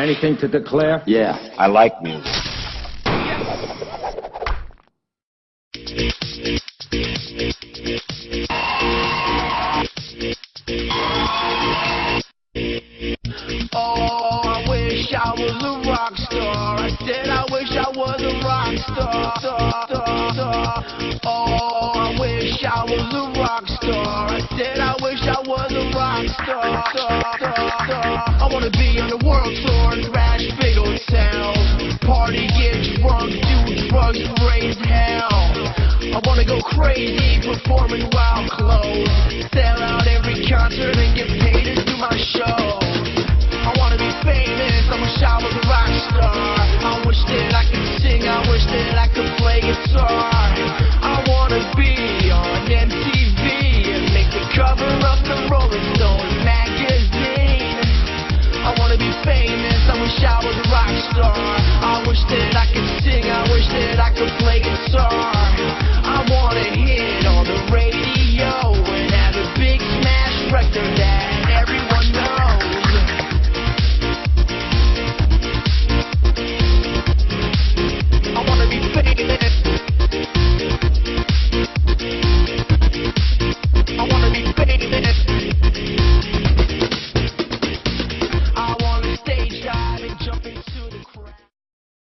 Anything to declare? Yeah, I like music. Oh, I wish I was a rock star. I said I wish I was a rock star. Oh, I wish I was a rock star. I said I wish I was a rock star. I wanna be on the world tour and thrash big old towns. Party, get drunk, do drugs, raise hell. I wanna go crazy, performing wild clothes. Sell out every concert and get paid to do my show. I wanna be famous, I wish I was a rock star. I wish that I could sing, I wish that I could play guitar. I wanna be on MTV and make the cover of the Rolling Stone magazine. I wanna be famous, I wish I was a rock star.